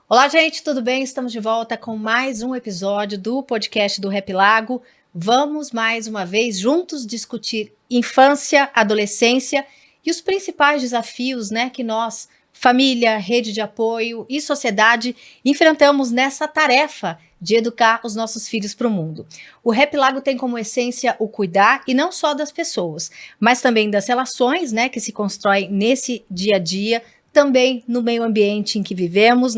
Olá, gente, tudo bem? Estamos de volta com mais um episódio do podcast do Rap Lago. Vamos mais uma vez juntos discutir infância, adolescência e os principais desafios, que nós, família, rede de apoio e sociedade, enfrentamos nessa tarefa de educar os nossos filhos para o mundo. O Rap Lago tem como essência o cuidar e não só das pessoas, mas também das relações, que se constroem nesse dia a dia, também no meio ambiente em que vivemos,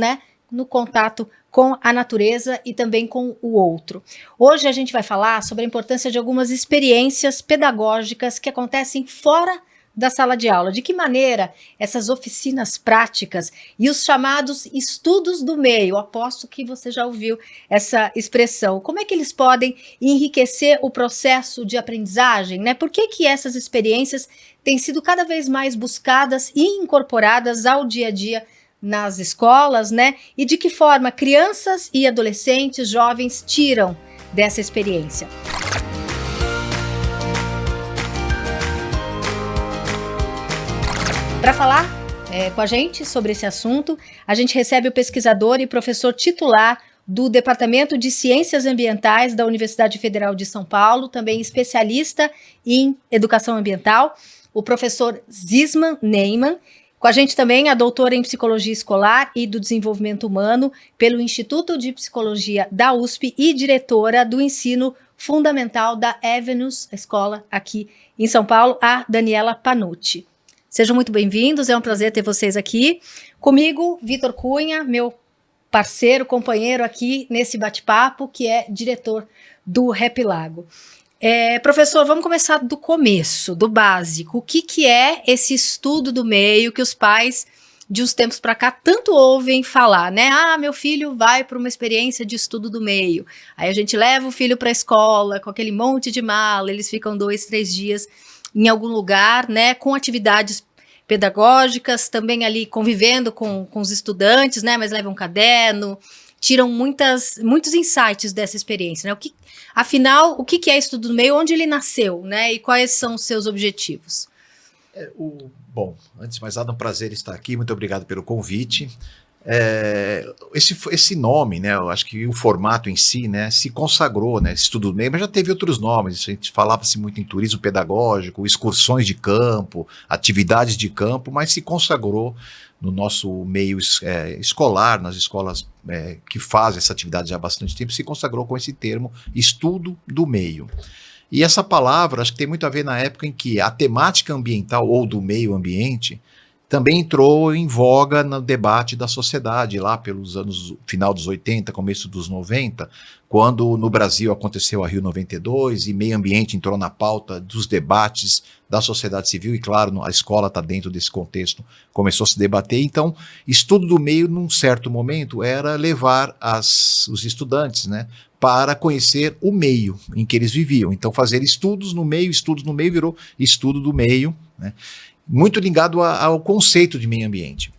no contato com a natureza e também com o outro. Hoje a gente vai falar sobre a importância de algumas experiências pedagógicas que acontecem fora da sala de aula. De que maneira essas oficinas práticas e os chamados estudos do meio, aposto que você já ouviu essa expressão, como é que eles podem enriquecer o processo de aprendizagem, Por que essas experiências têm sido cada vez mais buscadas e incorporadas ao dia a dia nas escolas, E de que forma crianças e adolescentes, jovens, tiram dessa experiência. Para falar com a gente sobre esse assunto, a gente recebe o pesquisador e professor titular do Departamento de Ciências Ambientais da Universidade Federal de São Paulo, também especialista em educação ambiental, o professor Zisman Neyman. Com a gente também a doutora em Psicologia Escolar e do Desenvolvimento Humano pelo Instituto de Psicologia da USP e diretora do Ensino Fundamental da Avenues, a escola aqui em São Paulo, a Daniela Panucci. Sejam muito bem-vindos, é um prazer ter vocês aqui. Comigo, Vitor Cunha, meu parceiro, companheiro aqui nesse bate-papo, que é diretor do Rap Lago. Professor, vamos começar do começo, do básico. O que é esse estudo do meio que os pais, de uns tempos para cá, tanto ouvem falar, meu filho vai para uma experiência de estudo do meio. Aí a gente leva o filho para a escola com aquele monte de mala, eles ficam 2, 3 dias em algum lugar, com atividades pedagógicas, também ali convivendo com os estudantes, mas levam um caderno, tiram muitos insights dessa experiência, Afinal, o que é estudo do meio, onde ele nasceu, e quais são os seus objetivos? Bom, antes de mais nada, é um prazer estar aqui, muito obrigado pelo convite. Esse nome, eu acho que o formato em si, se consagrou, estudo do meio, mas já teve outros nomes. A gente falava-se muito em turismo pedagógico, excursões de campo, atividades de campo, mas se consagrou no nosso meio escolar, nas escolas que fazem essa atividade já há bastante tempo, se consagrou com esse termo, estudo do meio. E essa palavra, acho que tem muito a ver na época em que a temática ambiental ou do meio ambiente também entrou em voga no debate da sociedade, lá pelos anos, final dos 80, começo dos 90, quando no Brasil aconteceu a Rio 92 e meio ambiente entrou na pauta dos debates da sociedade civil, e claro, a escola está dentro desse contexto, começou a se debater. Então, estudo do meio, num certo momento, era levar os estudantes, para conhecer o meio em que eles viviam. Então, fazer estudos no meio virou estudo do meio, muito ligado ao conceito de meio ambiente.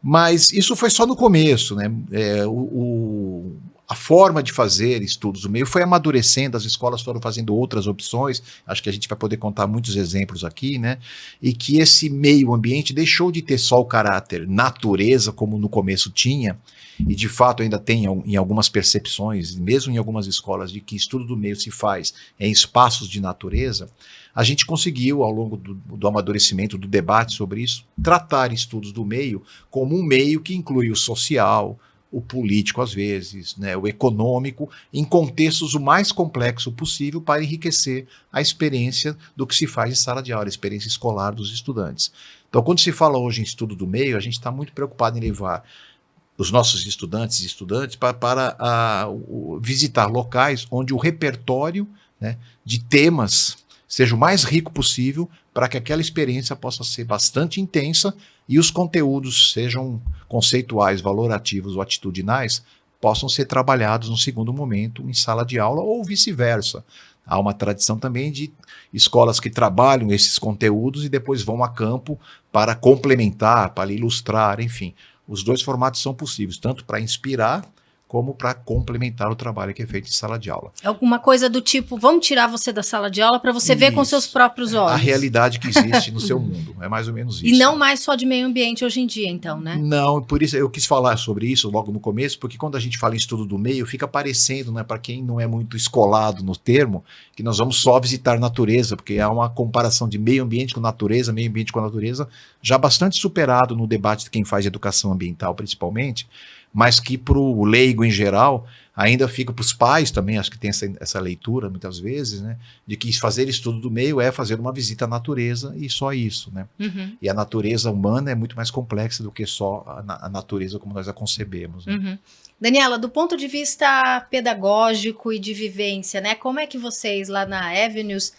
Mas isso foi só no começo, a forma de fazer estudos do meio foi amadurecendo, as escolas foram fazendo outras opções, acho que a gente vai poder contar muitos exemplos aqui, e que esse meio ambiente deixou de ter só o caráter natureza, como no começo tinha, e de fato ainda tem em algumas percepções, mesmo em algumas escolas, de que estudo do meio se faz em espaços de natureza. A gente conseguiu, ao longo do amadurecimento, do debate sobre isso, tratar estudos do meio como um meio que inclui o social, o político às vezes, o econômico, em contextos o mais complexo possível para enriquecer a experiência do que se faz em sala de aula, a experiência escolar dos estudantes. Então, quando se fala hoje em estudo do meio, a gente está muito preocupado em levar os nossos estudantes e estudantes para visitar locais onde o repertório de temas seja o mais rico possível para que aquela experiência possa ser bastante intensa e os conteúdos, sejam conceituais, valorativos ou atitudinais, possam ser trabalhados no segundo momento em sala de aula ou vice-versa. Há uma tradição também de escolas que trabalham esses conteúdos e depois vão a campo para complementar, para ilustrar, enfim. Os dois formatos são possíveis, tanto para inspirar como para complementar o trabalho que é feito em sala de aula. Alguma coisa do tipo, vamos tirar você da sala de aula para você ver com seus próprios olhos. A realidade que existe no seu mundo, é mais ou menos isso. E não mais só de meio ambiente hoje em dia, então, né? Não, por isso eu quis falar sobre isso logo no começo, porque quando a gente fala em estudo do meio, fica parecendo, né, para quem não é muito escolado no termo, que nós vamos só visitar natureza, porque há uma comparação de meio ambiente com natureza, meio ambiente com natureza, já bastante superado no debate de quem faz educação ambiental, principalmente, mas que para o leigo em geral, ainda fica para os pais também, acho que tem essa leitura muitas vezes, né, de que fazer estudo do meio é fazer uma visita à natureza e só isso, né? Uhum. E a natureza humana é muito mais complexa do que só a natureza como nós a concebemos. Né? Uhum. Daniela, do ponto de vista pedagógico e de vivência, né, como é que vocês lá na Avenues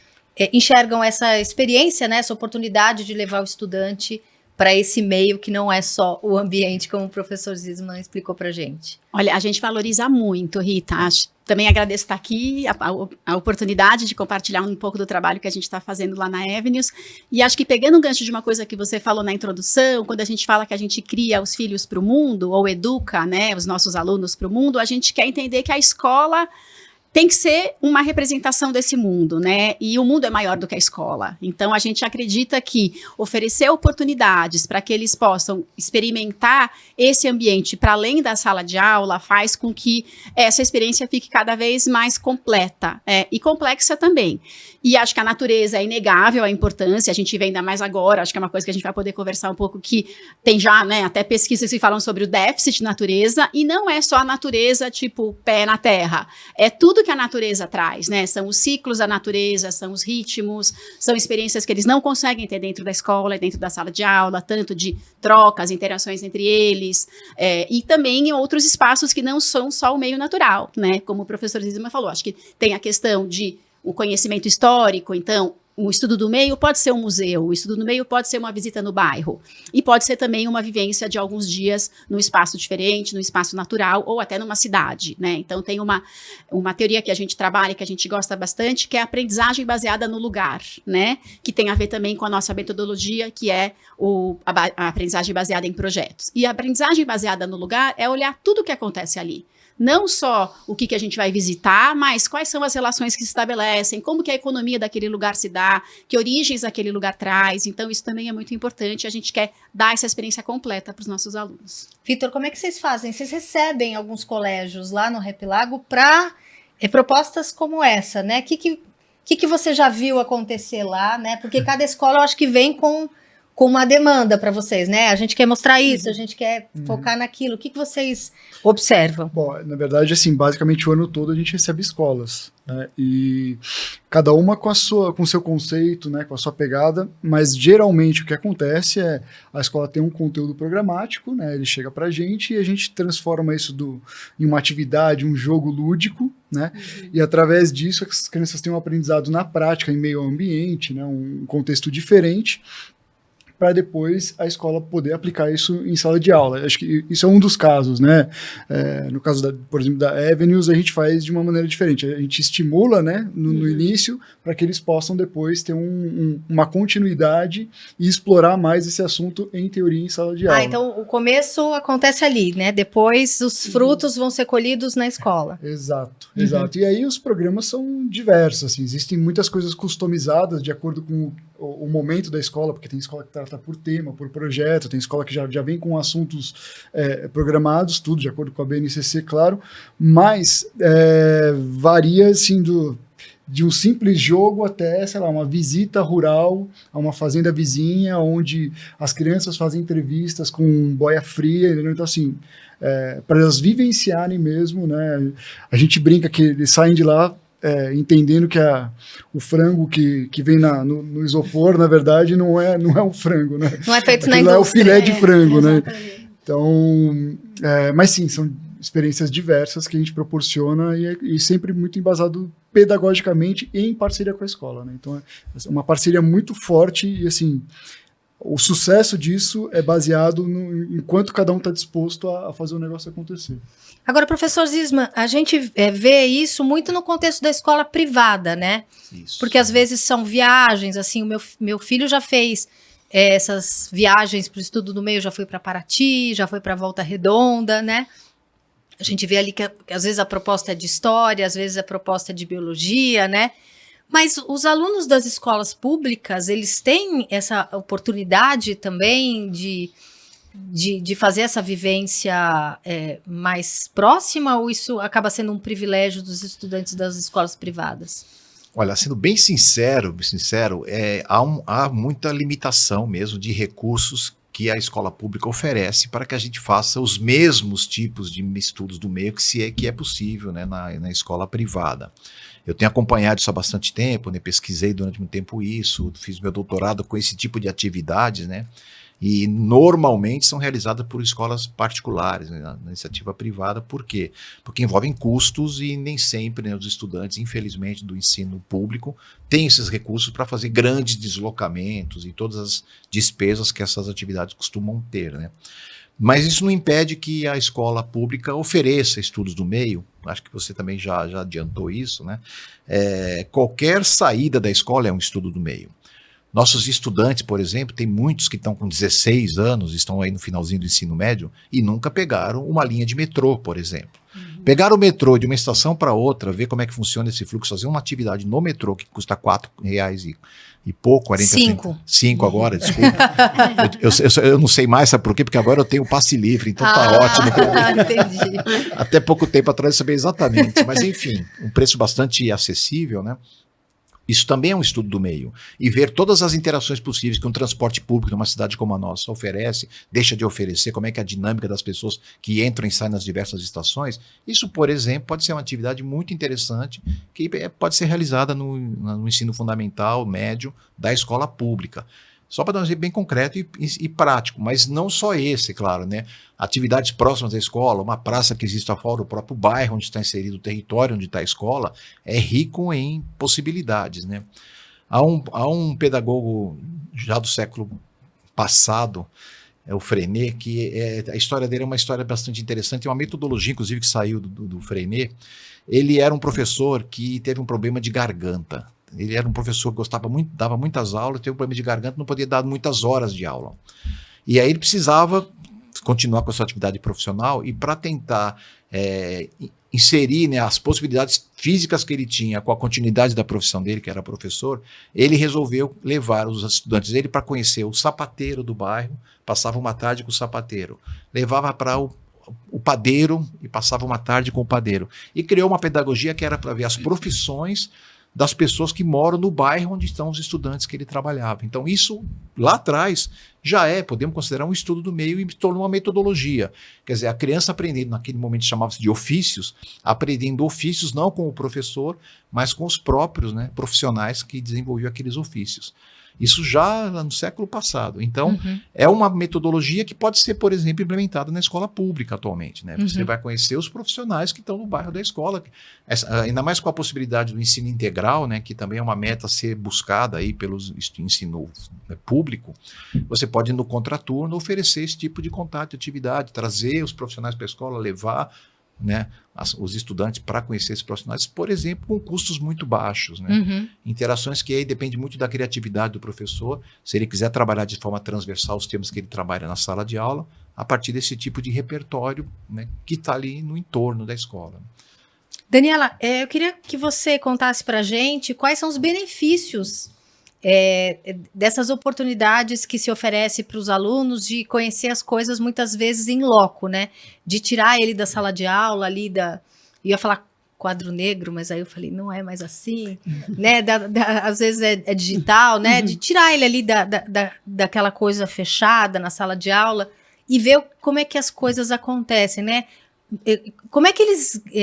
enxergam essa experiência, né, essa oportunidade de levar o estudante para esse meio que não é só o ambiente, como o professor Zisman explicou para a gente? Olha, a gente valoriza muito, Rita. Também agradeço estar aqui, a oportunidade de compartilhar um pouco do trabalho que a gente está fazendo lá na Avenues. E acho que pegando um gancho de uma coisa que você falou na introdução, quando a gente fala que a gente cria os filhos para o mundo, ou educa, né, os nossos alunos para o mundo, a gente quer entender que a escola tem que ser uma representação desse mundo, né? E o mundo é maior do que a escola. Então, a gente acredita que oferecer oportunidades para que eles possam experimentar esse ambiente para além da sala de aula faz com que essa experiência fique cada vez mais completa e complexa também. E acho que a natureza é inegável a importância, a gente vê ainda mais agora, acho que é uma coisa que a gente vai poder conversar um pouco, que tem já, né, até pesquisas que falam sobre o déficit de natureza, e não é só a natureza, tipo, pé na terra, é tudo que a natureza traz, né, são os ciclos da natureza, são os ritmos, são experiências que eles não conseguem ter dentro da escola e dentro da sala de aula, tanto de trocas, interações entre eles, e também em outros espaços que não são só o meio natural, né, como o professor Zisman falou, acho que tem a questão de o conhecimento histórico, então, o estudo do meio pode ser um museu, o estudo do meio pode ser uma visita no bairro, e pode ser também uma vivência de alguns dias num espaço diferente, num espaço natural, ou até numa cidade, né? Então, tem uma teoria que a gente trabalha, que a gente gosta bastante, que é a aprendizagem baseada no lugar, né? Que tem a ver também com a nossa metodologia, que é a aprendizagem baseada em projetos. E a aprendizagem baseada no lugar é olhar tudo o que acontece ali. Não só o que a gente vai visitar, mas quais são as relações que se estabelecem, como que a economia daquele lugar se dá, que origens aquele lugar traz. Então, isso também é muito importante. A gente quer dar essa experiência completa para os nossos alunos. Vitor, como é que vocês fazem? Vocês recebem alguns colégios lá no Rap Lago para propostas como essa, né? O que você já viu acontecer lá, né? Porque cada escola, eu acho que vem com uma demanda para vocês, né? A gente quer mostrar isso, a gente quer focar naquilo. O que vocês observam? Bom, na verdade, assim, basicamente o ano todo a gente recebe escolas, né? E cada uma com o seu conceito, né? Com a sua pegada, mas geralmente o que acontece é a escola tem um conteúdo programático, né? Ele chega pra gente e a gente transforma isso em uma atividade, um jogo lúdico, né? E através disso as crianças têm um aprendizado na prática, em meio ao ambiente, né? Um contexto diferente, para depois a escola poder aplicar isso em sala de aula. Acho que isso é um dos casos, né? No caso, por exemplo, da Avenues, a gente faz de uma maneira diferente. A gente estimula, né, no início, para que eles possam depois ter uma continuidade e explorar mais esse assunto em teoria em sala de aula. Então o começo acontece ali, né? Depois os frutos vão ser colhidos na escola. Exato, exato. E aí os programas são diversos, assim, existem muitas coisas customizadas de acordo com o momento da escola, porque tem escola que trata por tema, por projeto, tem escola que já vem com assuntos programados, tudo de acordo com a BNCC, claro, mas varia, assim, de um simples jogo até, sei lá, uma visita rural a uma fazenda vizinha, onde as crianças fazem entrevistas com boia fria, entendeu? Então, assim, para elas vivenciarem mesmo, né, a gente brinca que eles saem de lá entendendo que o frango que vem no isopor, na verdade, não é um frango, né? Não é feito na indústria. É o filé de frango, né? Então, mas sim, são experiências diversas que a gente proporciona e sempre muito embasado pedagogicamente e em parceria com a escola, né? Então, é uma parceria muito forte e, assim, o sucesso disso é baseado em quanto cada um está disposto a fazer o negócio acontecer. Agora, professor Zisman, a gente vê isso muito no contexto da escola privada, né? Isso. Porque às vezes são viagens, assim, o meu filho já fez essas viagens para o estudo do meio, já foi para Paraty, já foi para Volta Redonda, né? A gente vê ali que às vezes a proposta é de história, às vezes a proposta é de biologia, né? Mas os alunos das escolas públicas, eles têm essa oportunidade também de fazer essa vivência mais próxima, ou isso acaba sendo um privilégio dos estudantes das escolas privadas? Olha, sendo bem sincero, há muita limitação mesmo de recursos que a escola pública oferece para que a gente faça os mesmos tipos de estudos do meio que é possível, né, na escola privada. Eu tenho acompanhado isso há bastante tempo, né, pesquisei durante muito tempo isso, fiz meu doutorado com esse tipo de atividades, né, e normalmente são realizadas por escolas particulares, né, na iniciativa privada. Por quê? Porque envolvem custos e nem sempre, né, os estudantes, infelizmente, do ensino público têm esses recursos para fazer grandes deslocamentos e todas as despesas que essas atividades costumam ter, né. Mas isso não impede que a escola pública ofereça estudos do meio. Acho que você também já adiantou isso, né? Qualquer saída da escola é um estudo do meio. Nossos estudantes, por exemplo, tem muitos que estão com 16 anos, estão aí no finalzinho do ensino médio e nunca pegaram uma linha de metrô, por exemplo. Pegar o metrô de uma estação para outra, ver como é que funciona esse fluxo, fazer uma atividade no metrô que custa R$4 e pouco, 40 5. 5 agora, desculpa. eu não sei mais, sabe por quê? Porque agora eu tenho o passe livre, então tá ótimo. Entendi. Até pouco tempo atrás eu sabia exatamente, mas enfim, um preço bastante acessível, né? Isso também é um estudo do meio. E ver todas as interações possíveis que um transporte público numa cidade como a nossa oferece, deixa de oferecer, como é que é a dinâmica das pessoas que entram e saem nas diversas estações, isso, por exemplo, pode ser uma atividade muito interessante que pode ser realizada no ensino fundamental, médio, da escola pública. Só para dar um exemplo bem concreto e prático, mas não só esse, claro, né? Atividades próximas da escola, uma praça que existe fora do próprio bairro onde está inserido o território onde está a escola, é rico em possibilidades, né? Há um pedagogo já do século passado, o Freinet, que a história dele é uma história bastante interessante, é uma metodologia, inclusive, que saiu do Freinet. Ele era um professor que teve um problema de garganta. Ele era um professor que gostava muito, dava muitas aulas, teve um problema de garganta, não podia dar muitas horas de aula. E aí ele precisava continuar com a sua atividade profissional e para tentar inserir, né, as possibilidades físicas que ele tinha com a continuidade da profissão dele, que era professor, ele resolveu levar os estudantes dele para conhecer o sapateiro do bairro, passava uma tarde com o sapateiro, levava para o padeiro e passava uma tarde com o padeiro. E criou uma pedagogia que era para ver as profissões das pessoas que moram no bairro onde estão os estudantes que ele trabalhava. Então isso, lá atrás, podemos considerar um estudo do meio e tornou uma metodologia. Quer dizer, a criança aprendendo, naquele momento chamava-se de ofícios, aprendendo ofícios não com o professor, mas com os próprios, né, profissionais que desenvolviam aqueles ofícios. Isso já no século passado. Então, é uma metodologia que pode ser, por exemplo, implementada na escola pública atualmente, né? Você vai conhecer os profissionais que estão no bairro da escola. Ainda mais com a possibilidade do ensino integral, né, que também é uma meta a ser buscada aí pelo ensino público. Você pode, no contraturno, oferecer esse tipo de contato e atividade, trazer os profissionais para a escola, levar, né, os estudantes para conhecer esses profissionais, por exemplo, com custos muito baixos, né? Interações que aí depende muito da criatividade do professor, se ele quiser trabalhar de forma transversal os temas que ele trabalha na sala de aula, a partir desse tipo de repertório, né, que está ali no entorno da escola. Daniela, eu queria que você contasse para a gente quais são os benefícios dessas oportunidades que se oferece para os alunos de conhecer as coisas muitas vezes em loco, né? De tirar ele da sala de aula ali eu ia falar quadro negro, mas aí eu falei, não é mais assim, né? Às vezes é digital, né? De tirar ele ali daquela coisa fechada na sala de aula e ver como é que as coisas acontecem, né? Como é que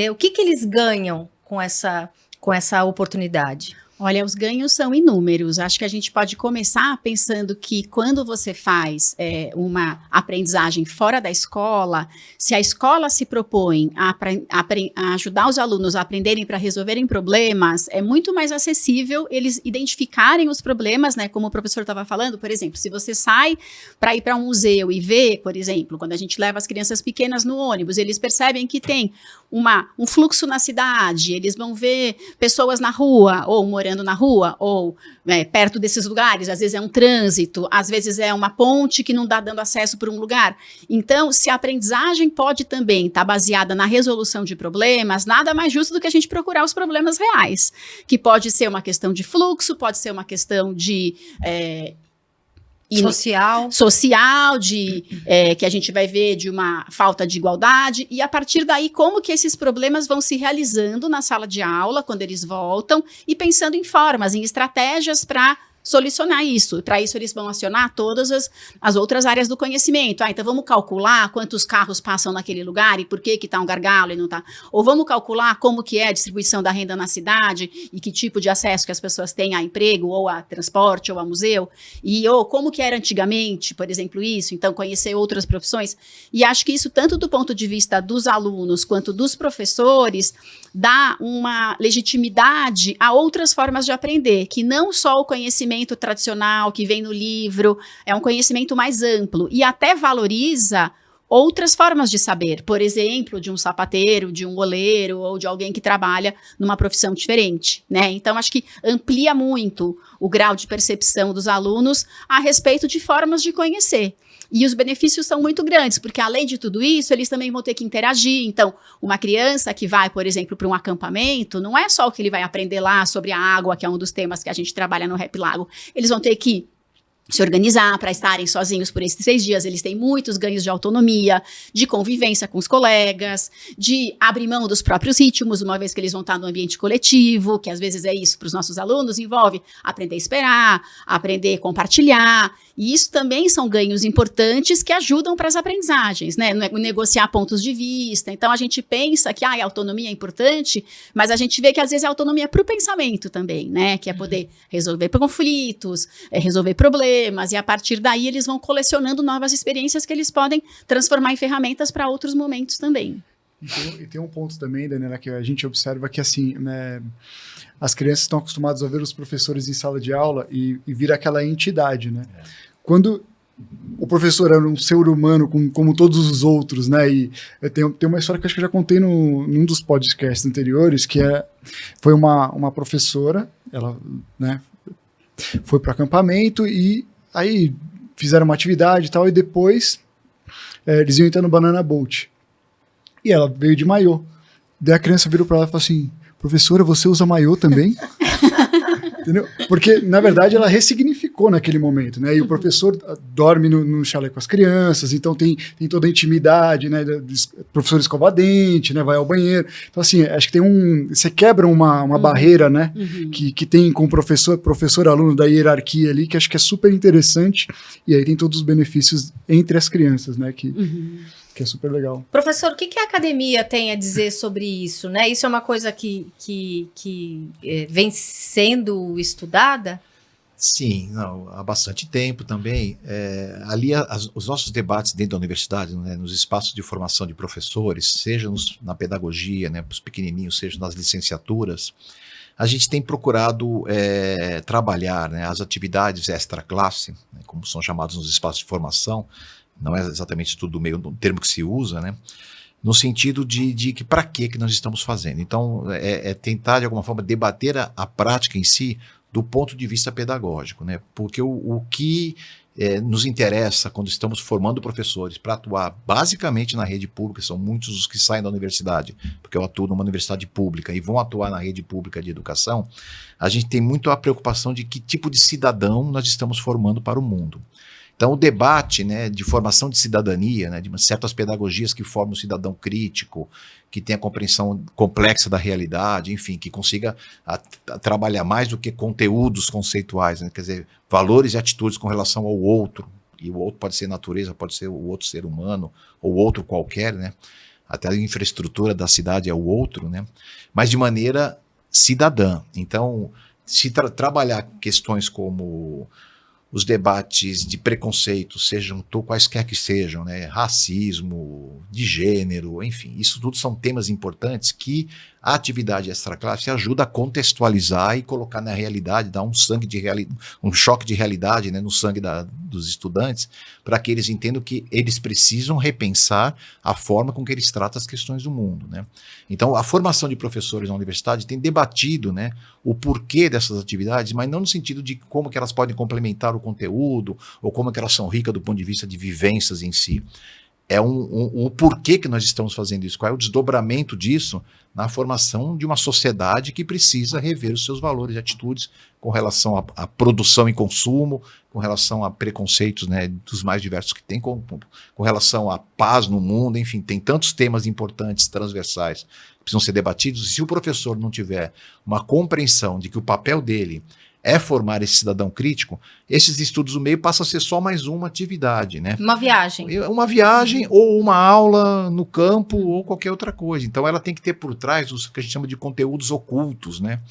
o que eles ganham com essa oportunidade? Olha, os ganhos são inúmeros. Acho que a gente pode começar pensando que quando você faz uma aprendizagem fora da escola, se a escola se propõe a ajudar os alunos a aprenderem para resolverem problemas, é muito mais acessível eles identificarem os problemas, né? Como o professor estava falando, por exemplo, se você sai para ir para um museu e vê, por exemplo, quando a gente leva as crianças pequenas no ônibus, eles percebem que tem um fluxo na cidade, eles vão ver pessoas na rua, ou morando na rua, ou perto desses lugares, às vezes é um trânsito, às vezes é uma ponte que não está dando acesso por um lugar. Então, se a aprendizagem pode também estar baseada na resolução de problemas, nada mais justo do que a gente procurar os problemas reais, que pode ser uma questão de fluxo, pode ser uma questão de social que a gente vai ver de uma falta de igualdade, e a partir daí como que esses problemas vão se realizando na sala de aula, quando eles voltam, e pensando em formas, em estratégias para solucionar isso. Para isso, eles vão acionar todas as outras áreas do conhecimento. Então, vamos calcular quantos carros passam naquele lugar e por que está um gargalo e não está. Ou vamos calcular como que é a distribuição da renda na cidade e que tipo de acesso que as pessoas têm a emprego, ou a transporte, ou a museu. Ou como que era antigamente, por exemplo, isso. Então, conhecer outras profissões. E acho que isso, tanto do ponto de vista dos alunos quanto dos professores, dá uma legitimidade a outras formas de aprender, que não só o conhecimento tradicional que vem no livro, é um conhecimento mais amplo e até valoriza outras formas de saber, por exemplo, de um sapateiro, de um oleiro ou de alguém que trabalha numa profissão diferente, né? Então, acho que amplia muito o grau de percepção dos alunos a respeito de formas de conhecer. E os benefícios são muito grandes, porque além de tudo isso, eles também vão ter que interagir. Então, uma criança que vai, por exemplo, para um acampamento, não é só o que ele vai aprender lá sobre a água, que é um dos temas que a gente trabalha no Rap Lago. Eles vão ter que se organizar para estarem sozinhos por esses 3 dias. Eles têm muitos ganhos de autonomia, de convivência com os colegas, de abrir mão dos próprios ritmos, uma vez que eles vão estar no ambiente coletivo, que às vezes é isso para os nossos alunos, envolve aprender a esperar, aprender a compartilhar. E isso também são ganhos importantes que ajudam para as aprendizagens, né? Negociar pontos de vista. Então, a gente pensa que a autonomia é importante, mas a gente vê que às vezes a autonomia é para o pensamento também, né? Que é poder resolver conflitos, resolver problemas, e a partir daí eles vão colecionando novas experiências que eles podem transformar em ferramentas para outros momentos também. E tem um ponto também, Daniela, que a gente observa que, assim, né, as crianças estão acostumadas a ver os professores em sala de aula e vira aquela entidade, né? Quando o professor era um ser humano como todos os outros, né? E tem uma história que acho que eu já contei num dos podcasts anteriores, que foi uma professora, ela, né, foi para o acampamento e aí fizeram uma atividade e tal, e depois eles iam entrar no Banana Boat. E ela veio de maiô. Daí a criança virou para ela e falou assim: professora, você usa maiô também? Entendeu? Porque, na verdade, ela ressignificou naquele momento, né? E o professor dorme no chalé com as crianças, então tem toda a intimidade, né? O professor escova dente, né? Vai ao banheiro. Então, assim, acho que você quebra uma barreira, né? Que tem com o professor-aluno da hierarquia ali, que acho que é super interessante. E aí tem todos os benefícios entre as crianças, né? Que é super legal. Professor, o que a academia tem a dizer sobre isso, né? Isso é uma coisa que vem sendo estudada? Sim, não, há bastante tempo também. Ali os nossos debates dentro da universidade, né, nos espaços de formação de professores, seja na pedagogia, né, para os pequenininhos, seja nas licenciaturas, a gente tem procurado trabalhar, né, as atividades extra-classe, né, como são chamados nos espaços de formação. Não é exatamente estudo do meio, um termo que se usa, né? No sentido de que para que nós estamos fazendo. Então, tentar, de alguma forma, debater a prática em si do ponto de vista pedagógico, né? Porque o que nos interessa quando estamos formando professores para atuar basicamente na rede pública, são muitos os que saem da universidade, porque eu atuo numa universidade pública e vão atuar na rede pública de educação, a gente tem muito a preocupação de que tipo de cidadão nós estamos formando para o mundo. Então, o debate, né, de formação de cidadania, né, de certas pedagogias que formam um cidadão crítico, que tenha compreensão complexa da realidade, enfim, que consiga trabalhar mais do que conteúdos conceituais, né, quer dizer, valores e atitudes com relação ao outro, e o outro pode ser natureza, pode ser o outro ser humano, ou outro qualquer, né, até a infraestrutura da cidade é o outro, né, mas de maneira cidadã. Então, se trabalhar questões como os debates de preconceito, sejam quaisquer que sejam, né, racismo, de gênero, enfim, isso tudo são temas importantes que a atividade extraclasse ajuda a contextualizar e colocar na realidade, dar um choque de realidade, né, no sangue dos estudantes, para que eles entendam que eles precisam repensar a forma com que eles tratam as questões do mundo, né. Então, a formação de professores na universidade tem debatido, né, o porquê dessas atividades, mas não no sentido de como que elas podem complementar o conteúdo ou como que elas são ricas do ponto de vista de vivências em si. É um porquê que nós estamos fazendo isso, qual é o desdobramento disso na formação de uma sociedade que precisa rever os seus valores e atitudes com relação à produção e consumo, com relação a preconceitos, né, dos mais diversos que tem, com relação à paz no mundo, enfim, tem tantos temas importantes, transversais, que precisam ser debatidos, e se o professor não tiver uma compreensão de que o papel dele é formar esse cidadão crítico, esses estudos do meio passam a ser só mais uma atividade, né? Uma viagem. Uma viagem ou uma aula no campo ou qualquer outra coisa. Então ela tem que ter por trás o que a gente chama de conteúdos ocultos, né?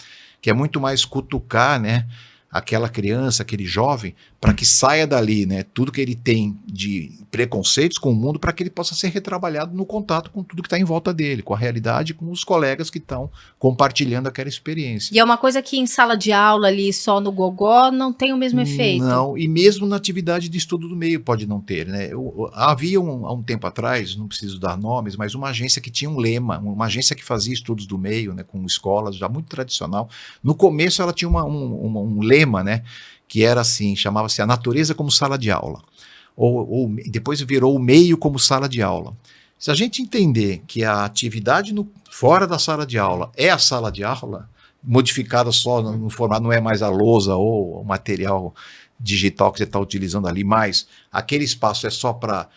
Que é muito mais cutucar, né, aquela criança, aquele jovem, para que saia dali, né, tudo que ele tem de preconceitos com o mundo, para que ele possa ser retrabalhado no contato com tudo que está em volta dele, com a realidade, com os colegas que estão compartilhando aquela experiência. E é uma coisa que em sala de aula ali, só no gogó, não tem o mesmo efeito. Não, e mesmo na atividade de estudo do meio pode não ter, né? Havia há um tempo atrás, não preciso dar nomes, mas uma agência que tinha um lema, uma agência que fazia estudos do meio, né, com escolas, já muito tradicional. No começo ela tinha um lema, né, que era assim, chamava-se a natureza como sala de aula, ou depois virou o meio como sala de aula. Se a gente entender que a atividade fora da sala de aula é a sala de aula, modificada só no formato, não é mais a lousa ou o material digital que você está utilizando ali, mas aquele espaço é só para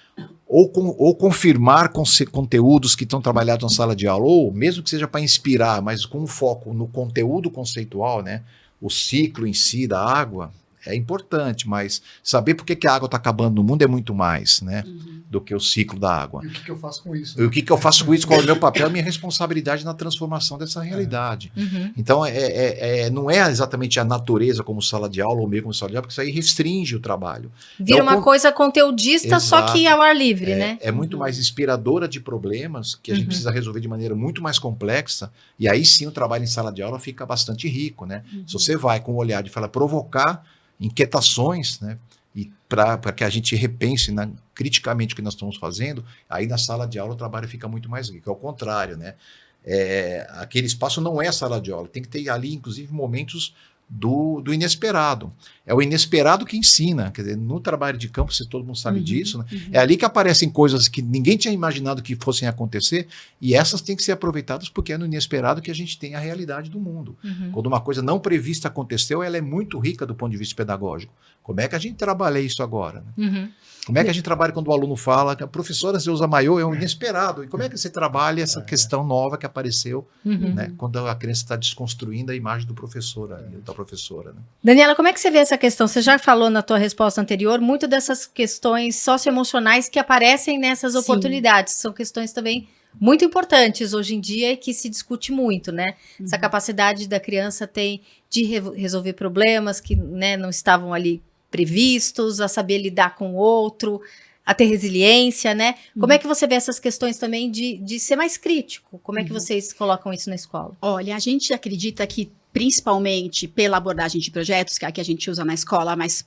ou confirmar conteúdos que estão trabalhados na sala de aula, ou mesmo que seja para inspirar, mas com foco no conteúdo conceitual, né? O ciclo em si da água é importante, mas saber por que a água está acabando no mundo é muito mais, né, do que o ciclo da água. E o que eu faço com isso? E o que eu faço com isso? Qual é o meu papel, a minha responsabilidade na transformação dessa realidade. Então, não é exatamente a natureza como sala de aula ou meio como sala de aula, porque isso aí restringe o trabalho. Vira uma coisa conteudista, Exato. Só que ao ar livre, né? É muito mais inspiradora de problemas que a gente precisa resolver de maneira muito mais complexa, e aí sim o trabalho em sala de aula fica bastante rico, né? Se você vai com o olhar de provocar inquietações, né, e para que a gente repense criticamente o que nós estamos fazendo, aí na sala de aula o trabalho fica muito mais rico. Ao contrário, né, aquele espaço não é a sala de aula, tem que ter ali, inclusive, momentos do inesperado. É o inesperado que ensina, quer dizer, no trabalho de campo, todo mundo sabe disso, né? É ali que aparecem coisas que ninguém tinha imaginado que fossem acontecer, e essas têm que ser aproveitadas porque é no inesperado que a gente tem a realidade do mundo. Quando uma coisa não prevista aconteceu, ela é muito rica do ponto de vista pedagógico. Como é que a gente trabalha isso agora, né? Como é que a gente trabalha quando o aluno fala que a professora você usa maiô, é um inesperado? E como é que você trabalha essa questão nova que apareceu, né, quando a criança está desconstruindo a imagem do professor, da professora, né? Daniela, como é que você vê essa questão? Você já falou na tua resposta anterior muito dessas questões socioemocionais que aparecem nessas oportunidades. São questões também muito importantes hoje em dia e que se discute muito, né? Essa capacidade da criança tem de resolver problemas que, né, não estavam ali previstos, a saber lidar com o outro, a ter resiliência, né? Como é que você vê essas questões também de ser mais crítico? Como é que vocês colocam isso na escola? Olha, a gente acredita que, principalmente pela abordagem de projetos, que é a que a gente usa na escola, mas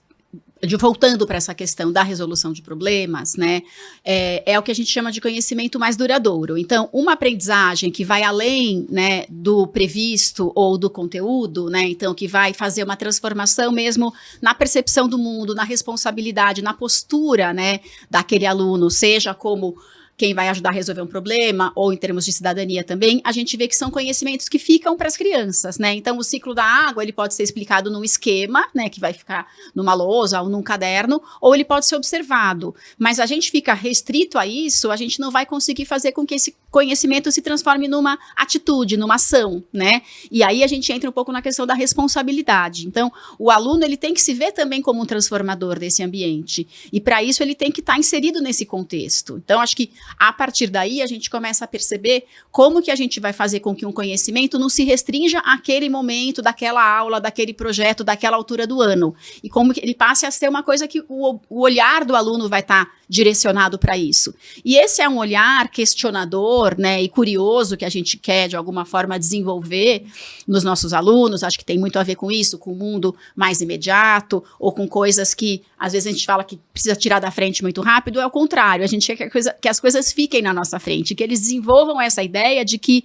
voltando para essa questão da resolução de problemas, né, é o que a gente chama de conhecimento mais duradouro. Então, uma aprendizagem que vai além, né, do previsto ou do conteúdo, né, então que vai fazer uma transformação mesmo na percepção do mundo, na responsabilidade, na postura, né, daquele aluno, seja como quem vai ajudar a resolver um problema, ou em termos de cidadania também, a gente vê que são conhecimentos que ficam para as crianças, né? Então, o ciclo da água, ele pode ser explicado num esquema, né, que vai ficar numa lousa ou num caderno, ou ele pode ser observado. Mas a gente fica restrito a isso, a gente não vai conseguir fazer com que esse conhecimento se transforme numa atitude, numa ação, né? E aí a gente entra um pouco na questão da responsabilidade. Então, o aluno, ele tem que se ver também como um transformador desse ambiente. E para isso ele tem que estar inserido nesse contexto. Então, acho que A partir daí, a gente começa a perceber como que a gente vai fazer com que um conhecimento não se restrinja àquele momento, daquela aula, daquele projeto, daquela altura do ano. E como que ele passe a ser uma coisa que o olhar do aluno vai estar direcionado para isso. E esse é um olhar questionador, né, e curioso que a gente quer, de alguma forma, desenvolver nos nossos alunos. Acho que tem muito a ver com isso, com o mundo mais imediato, ou com coisas que, às vezes, a gente fala que precisa tirar da frente muito rápido. É o contrário, a gente quer que as coisas fiquem na nossa frente, que eles desenvolvam essa ideia de que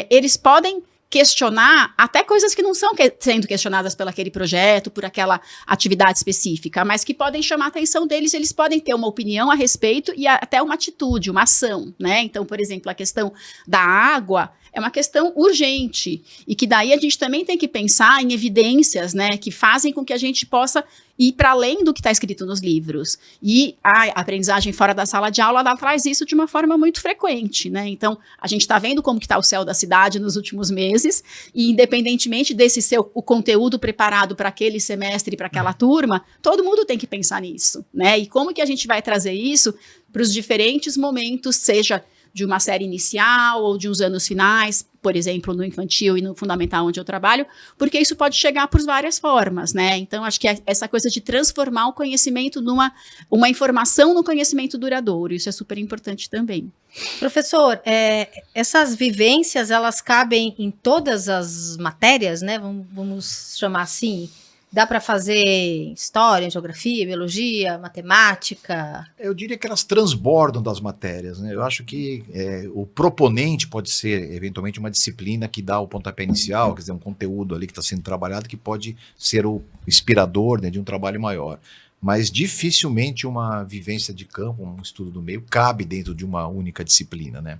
eles podem questionar até coisas que não são sendo questionadas pelo aquele projeto, por aquela atividade específica, mas que podem chamar a atenção deles, eles podem ter uma opinião a respeito e até uma atitude, uma ação, né? Então, por exemplo, a questão da água é uma questão urgente e que daí a gente também tem que pensar em evidências, né, que fazem com que a gente possa ir para além do que está escrito nos livros. E a aprendizagem fora da sala de aula, ela traz isso de uma forma muito frequente, né? Então, a gente está vendo como que está o céu da cidade nos últimos meses e, independentemente desse o conteúdo preparado para aquele semestre, para aquela turma, todo mundo tem que pensar nisso, né? E como que a gente vai trazer isso para os diferentes momentos, seja de uma série inicial ou de uns anos finais, por exemplo, no infantil e no fundamental onde eu trabalho, porque isso pode chegar por várias formas, né? Então, acho que essa coisa de transformar o conhecimento uma informação no conhecimento duradouro, isso é super importante também. Professor, essas vivências, elas cabem em todas as matérias, né? Vamos chamar assim. Dá para fazer história, geografia, biologia, matemática? Eu diria que elas transbordam das matérias, né? Eu acho que o proponente pode ser, eventualmente, uma disciplina que dá o pontapé inicial, quer dizer, um conteúdo ali que está sendo trabalhado que pode ser o inspirador, né, de um trabalho maior. Mas dificilmente uma vivência de campo, um estudo do meio, cabe dentro de uma única disciplina, né?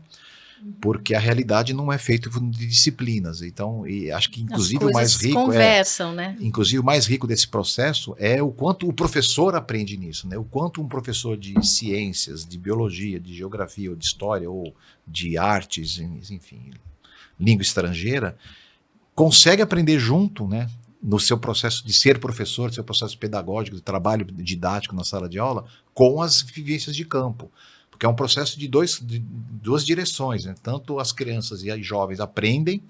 Porque a realidade não é feita de disciplinas. Então, e acho que inclusive o mais rico conversam, né? Inclusive o mais rico desse processo é o quanto o professor aprende nisso, né? O quanto um professor de ciências, de biologia, de geografia, ou de história, ou de artes, enfim, língua estrangeira, consegue aprender junto, né? No seu processo de ser professor, seu processo pedagógico, de trabalho didático na sala de aula, com as vivências de campo. Porque é um processo de duas direções, né? Tanto as crianças e as jovens aprendem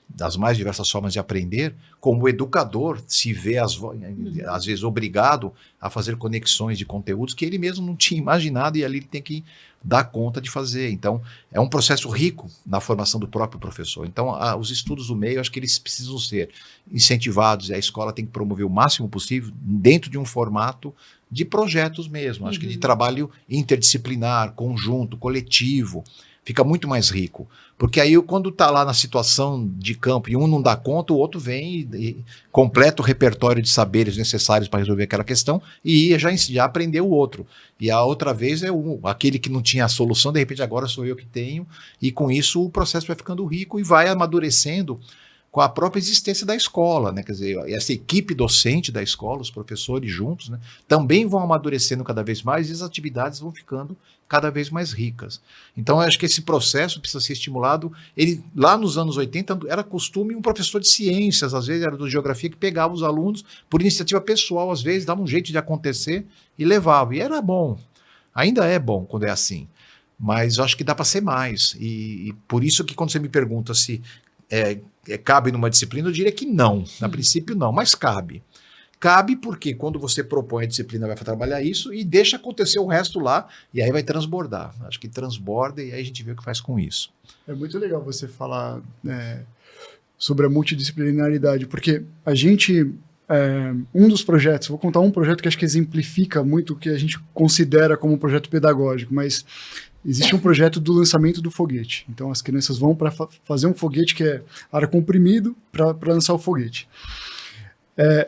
das mais diversas formas de aprender, como o educador se vê, às vezes, obrigado a fazer conexões de conteúdos que ele mesmo não tinha imaginado e ali ele tem que dar conta de fazer. Então, é um processo rico na formação do próprio professor. Então, os estudos do meio, acho que eles precisam ser incentivados e a escola tem que promover o máximo possível dentro de um formato de projetos mesmo, acho que de trabalho interdisciplinar, conjunto, coletivo, fica muito mais rico. Porque aí, quando está lá na situação de campo e um não dá conta, o outro vem e completa o repertório de saberes necessários para resolver aquela questão e já aprendeu o outro. E a outra vez é aquele que não tinha a solução, de repente agora sou eu que tenho, e com isso o processo vai ficando rico e vai amadurecendo com a própria existência da escola, né? Quer dizer, essa equipe docente da escola, os professores juntos, né, também vão amadurecendo cada vez mais e as atividades vão ficando cada vez mais ricas. Então, eu acho que esse processo precisa ser estimulado. Lá nos anos 80, era costume um professor de ciências, às vezes era do geografia, que pegava os alunos por iniciativa pessoal, às vezes dava um jeito de acontecer e levava. E era bom. Ainda é bom quando é assim. Mas eu acho que dá para ser mais. E por isso que quando você me pergunta se cabe numa disciplina, eu diria que não. A princípio não, mas cabe. Cabe porque quando você propõe a disciplina vai trabalhar isso e deixa acontecer o resto lá e aí vai transbordar. Acho que transborda e aí a gente vê o que faz com isso. É muito legal você falar sobre a multidisciplinaridade, porque a gente, um dos projetos, vou contar um projeto que acho que exemplifica muito o que a gente considera como um projeto pedagógico, mas existe um projeto do lançamento do foguete. Então as crianças vão para fazer um foguete que é ar comprimido para lançar o foguete.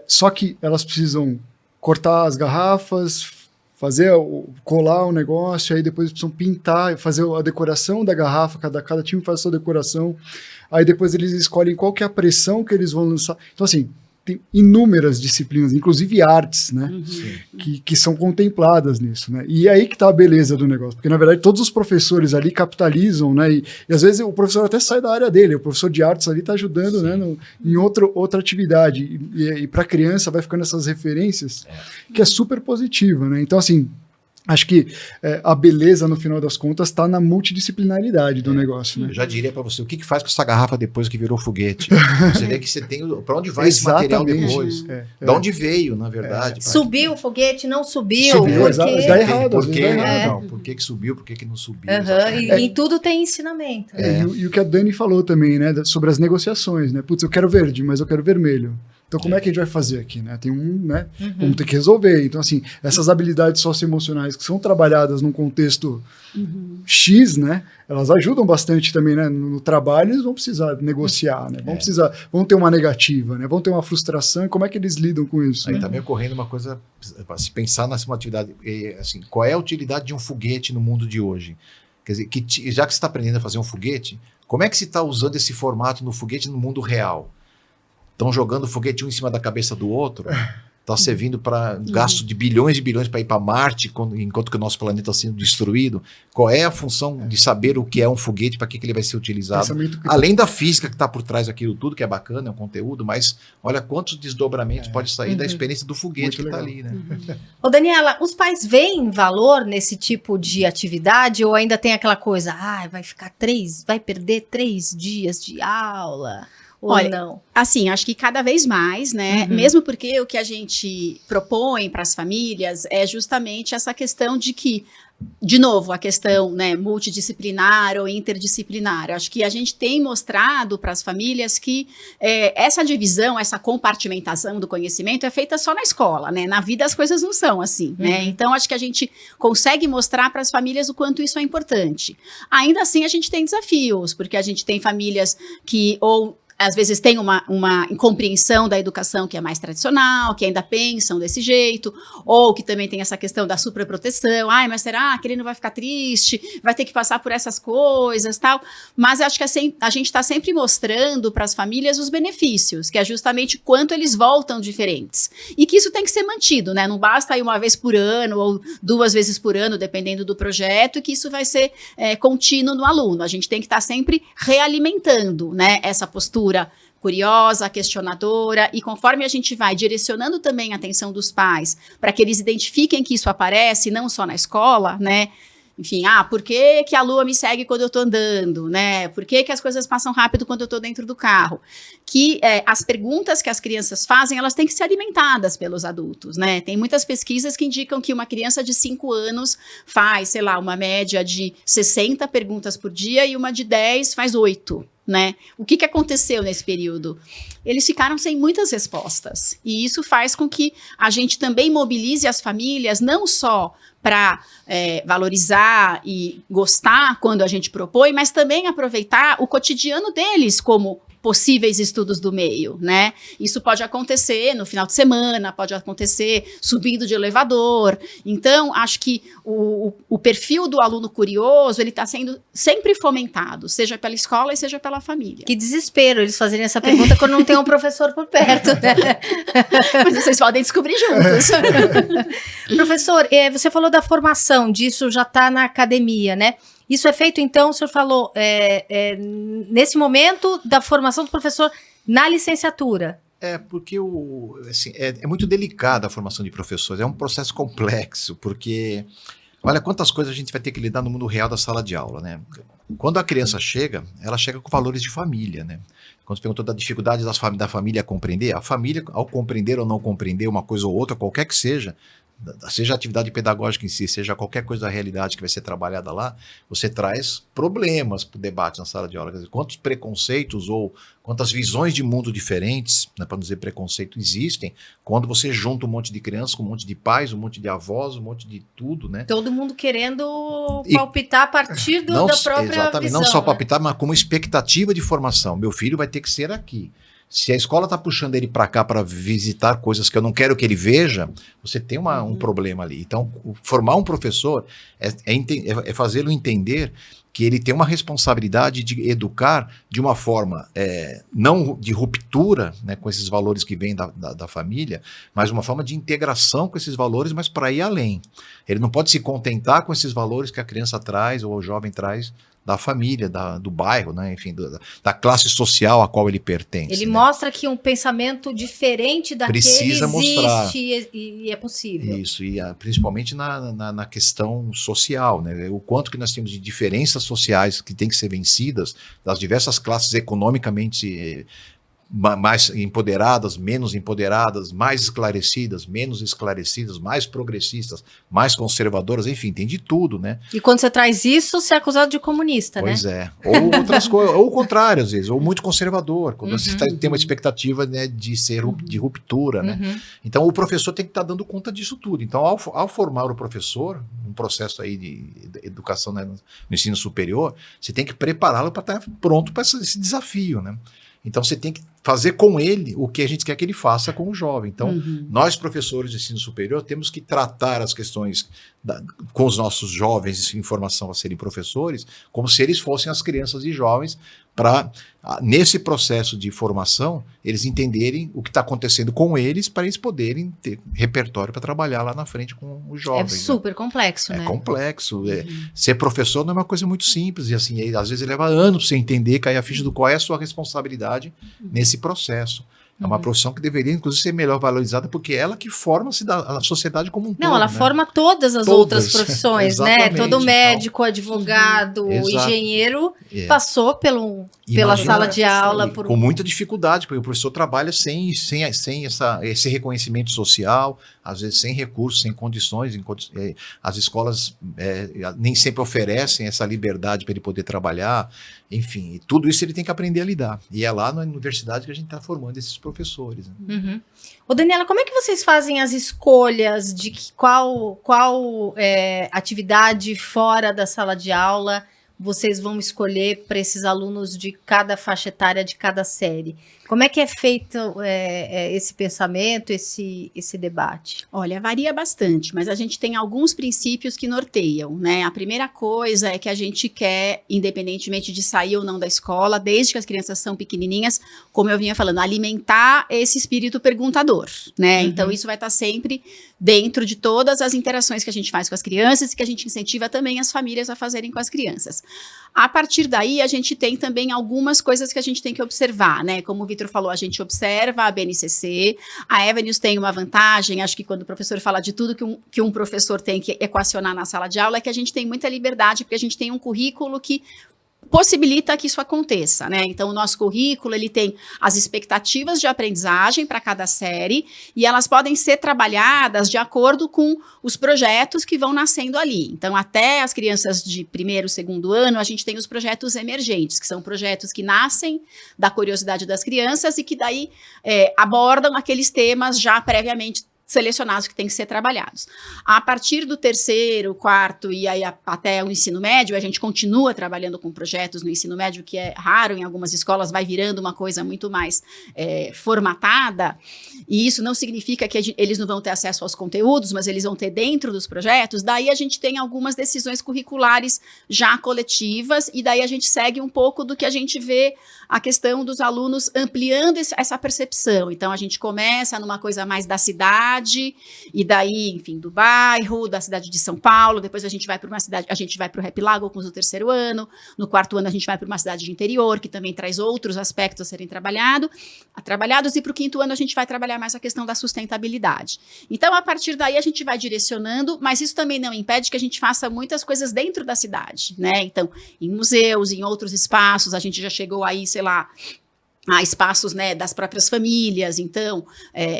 Só que elas precisam cortar as garrafas, colar o negócio, aí depois precisam pintar, fazer a decoração da garrafa, cada time faz a sua decoração, aí depois eles escolhem qual que é a pressão que eles vão lançar. Então, assim, tem inúmeras disciplinas, inclusive artes, né, que são contempladas nisso, né, e aí que tá a beleza do negócio, porque na verdade todos os professores ali capitalizam, né, e às vezes o professor até sai da área dele, o professor de artes ali tá ajudando, né, em outra atividade, e para a criança vai ficando essas referências, que é super positiva, né, então assim, Acho que a beleza, no final das contas, está na multidisciplinaridade do negócio, né? Eu já diria para você, o que faz com essa garrafa depois que virou foguete? Você vê que você tem... Para onde vai esse material depois? De onde veio, na verdade? Subiu o foguete, não subiu? Subiu, porque... dá errado. Por que não? Por que subiu, por que não subiu? E em tudo tem ensinamento. E o que a Dani falou também, né? Sobre as negociações, né? Putz, eu quero verde, mas eu quero vermelho. Então, como é que a gente vai fazer aqui, né? Vamos ter que resolver. Então, assim, essas habilidades socioemocionais que são trabalhadas num contexto X, né? Elas ajudam bastante também, né? No trabalho, eles vão precisar negociar, né? Vão ter uma negativa, né? Vão ter uma frustração. E como é que eles lidam com isso? Aí tá me ocorrendo uma coisa, se pensar nessa atividade, assim, qual é a utilidade de um foguete no mundo de hoje? Quer dizer, já que você está aprendendo a fazer um foguete, como é que se está usando esse formato no foguete no mundo real? Estão jogando foguete um em cima da cabeça do outro, está servindo para gasto de bilhões e bilhões para ir para Marte, enquanto que o nosso planeta está sendo destruído. Qual é a função de saber o que é um foguete, para que ele vai ser utilizado? Além da física que está por trás daquilo tudo, que é bacana, é um conteúdo, mas olha quantos desdobramentos pode sair da experiência do foguete que está ali, né? Ô, Daniela, os pais veem valor nesse tipo de atividade ou ainda tem aquela coisa, vai perder 3 dias de aula? Olha, não? Assim, acho que cada vez mais, né? Mesmo porque o que a gente propõe para as famílias é justamente essa questão de que, de novo, a questão, né, multidisciplinar ou interdisciplinar. Acho que a gente tem mostrado para as famílias que essa divisão, essa compartimentação do conhecimento é feita só na escola, né? Na vida as coisas não são assim, né? Então, acho que a gente consegue mostrar para as famílias o quanto isso é importante. Ainda assim, a gente tem desafios, porque a gente tem famílias que às vezes tem uma incompreensão da educação que é mais tradicional, que ainda pensam desse jeito, ou que também tem essa questão da superproteção. Mas será que ele não vai ficar triste? Vai ter que passar por essas coisas, tal. Mas eu acho que assim, a gente está sempre mostrando para as famílias os benefícios, que é justamente quanto eles voltam diferentes. E que isso tem que ser mantido, né? Não basta ir uma vez por ano ou 2 vezes por ano, dependendo do projeto, e que isso vai ser contínuo no aluno. A gente tem que estar sempre realimentando, né, essa postura curiosa, questionadora, e conforme a gente vai direcionando também a atenção dos pais para que eles identifiquem que isso aparece não só na escola, né? Enfim, por que a lua me segue quando eu estou andando, né? Por que as coisas passam rápido quando eu estou dentro do carro? Que as perguntas que as crianças fazem, elas têm que ser alimentadas pelos adultos, né? Tem muitas pesquisas que indicam que uma criança de 5 anos faz, sei lá, uma média de 60 perguntas por dia e uma de 10 faz 8. Né? O que aconteceu nesse período? Eles ficaram sem muitas respostas. E isso faz com que a gente também mobilize as famílias, não só para valorizar e gostar quando a gente propõe, mas também aproveitar o cotidiano deles como possíveis estudos do meio, né? Isso pode acontecer no final de semana, pode acontecer subindo de elevador. Então, acho que o perfil do aluno curioso, ele está sendo sempre fomentado, seja pela escola e seja pela família. Que desespero eles fazerem essa pergunta quando não tem um professor por perto, né? Mas vocês podem descobrir juntos. Professor, você falou da formação, disso já está na academia, né? Isso é feito, então, o senhor falou, nesse momento da formação do professor na licenciatura. Porque assim, é muito delicada a formação de professores, é um processo complexo, porque olha quantas coisas a gente vai ter que lidar no mundo real da sala de aula, né? Quando a criança chega, ela chega com valores de família, né? Quando você perguntou da dificuldade da família compreender, a família, ao compreender ou não compreender uma coisa ou outra, qualquer que seja a atividade pedagógica em si, seja qualquer coisa da realidade que vai ser trabalhada lá, você traz problemas para o debate na sala de aula. Quer dizer, quantos preconceitos ou quantas visões de mundo diferentes, né, para não dizer preconceito, existem quando você junta um monte de crianças com um monte de pais, um monte de avós, um monte de tudo, né? Todo mundo querendo palpitar a partir da própria exatamente, visão. Não só né? palpitar, mas como expectativa de formação. Meu filho vai ter que ser aqui. Se a escola está puxando ele para cá para visitar coisas que eu não quero que ele veja, você tem um problema ali. Então, formar um professor é fazê-lo entender que ele tem uma responsabilidade de educar de uma forma não de ruptura, né, com esses valores que vêm da família, mas uma forma de integração com esses valores, mas para ir além. Ele não pode se contentar com esses valores que a criança traz ou o jovem traz da família, do bairro, né? Enfim, da classe social a qual ele pertence. Ele né? mostra que um pensamento diferente daquele Precisa mostrar. existe e é possível. Isso, e principalmente na questão social, né? O quanto que nós temos de diferenças sociais que têm que ser vencidas, das diversas classes economicamente mais empoderadas, menos empoderadas, mais esclarecidas, menos esclarecidas, mais progressistas, mais conservadoras, enfim, tem de tudo, né? E quando você traz isso, você é acusado de comunista, Pois né? Ou outras coisas, ou o contrário, às vezes, ou muito conservador, quando você Uhum. tem uma expectativa, né, de ser de ruptura, né? Uhum. Então o professor tem que estar dando conta disso tudo. Então, ao formar o professor, um processo aí de educação, né, no ensino superior, você tem que prepará-lo para estar pronto para esse desafio, né? Então você tem que fazer com ele o que a gente quer que ele faça com o jovem. Então, nós, professores de ensino superior, temos que tratar as questões com os nossos jovens em formação a serem professores, como se eles fossem as crianças e jovens, para, nesse processo de formação, eles entenderem o que está acontecendo com eles, para eles poderem ter repertório para trabalhar lá na frente com os É jovens. super complexo, né? É complexo. Ser professor não é uma coisa muito simples. E assim, às vezes leva anos para você entender, cair a ficha do qual é a sua responsabilidade nesse processo. É uma profissão que deveria, inclusive, ser melhor valorizada, porque ela que forma a sociedade como um todo. Não, ela né? forma todas as outras profissões, né? Exatamente. Todo médico, advogado, Exato. engenheiro passou pela Imagina, sala de aula. Com muita dificuldade, porque o professor trabalha sem esse reconhecimento social, às vezes sem recursos, sem condições. As escolas nem sempre oferecem essa liberdade para ele poder trabalhar. Enfim, tudo isso ele tem que aprender a lidar. E é lá na universidade que a gente está formando esses professores. Né? Uhum. Ô, Daniela, como é que vocês fazem as escolhas de qual atividade fora da sala de aula vocês vão escolher para esses alunos de cada faixa etária, de cada série? Como é que é feito esse pensamento, esse debate? Olha, varia bastante, mas a gente tem alguns princípios que norteiam, né? A primeira coisa é que a gente quer, independentemente de sair ou não da escola, desde que as crianças são pequenininhas, como eu vinha falando, alimentar esse espírito perguntador, né? Uhum. Então, isso vai estar sempre dentro de todas as interações que a gente faz com as crianças e que a gente incentiva também as famílias a fazerem com as crianças. A partir daí, a gente tem também algumas coisas que a gente tem que observar, né? Como o Vitor falou, a gente observa a BNCC, a Avenues tem uma vantagem, acho que quando o professor fala de tudo que um professor tem que equacionar na sala de aula, é que a gente tem muita liberdade, porque a gente tem um currículo que possibilita que isso aconteça, né? Então, o nosso currículo, ele tem as expectativas de aprendizagem para cada série e elas podem ser trabalhadas de acordo com os projetos que vão nascendo ali. Então, até as crianças de primeiro, segundo ano, a gente tem os projetos emergentes, que são projetos que nascem da curiosidade das crianças e que daí abordam aqueles temas já previamente selecionados que têm que ser trabalhados. A partir do terceiro, quarto e aí até o ensino médio, a gente continua trabalhando com projetos no ensino médio, que é raro em algumas escolas, vai virando uma coisa muito mais formatada, e isso não significa que eles não vão ter acesso aos conteúdos, mas eles vão ter dentro dos projetos. Daí a gente tem algumas decisões curriculares já coletivas, e daí a gente segue um pouco do que a gente vê a questão dos alunos ampliando essa percepção. Então, a gente começa numa coisa mais da cidade, e daí, enfim, do bairro, da cidade de São Paulo, depois a gente vai para uma cidade, a gente vai para o Happy Lago com o terceiro ano, no quarto ano a gente vai para uma cidade de interior, que também traz outros aspectos a serem trabalhados, e para o quinto ano a gente vai trabalhar mais a questão da sustentabilidade. Então, a partir daí a gente vai direcionando, mas isso também não impede que a gente faça muitas coisas dentro da cidade, né? Então, em museus, em outros espaços, a gente já chegou aí, sei lá, a espaços, né, das próprias famílias, então,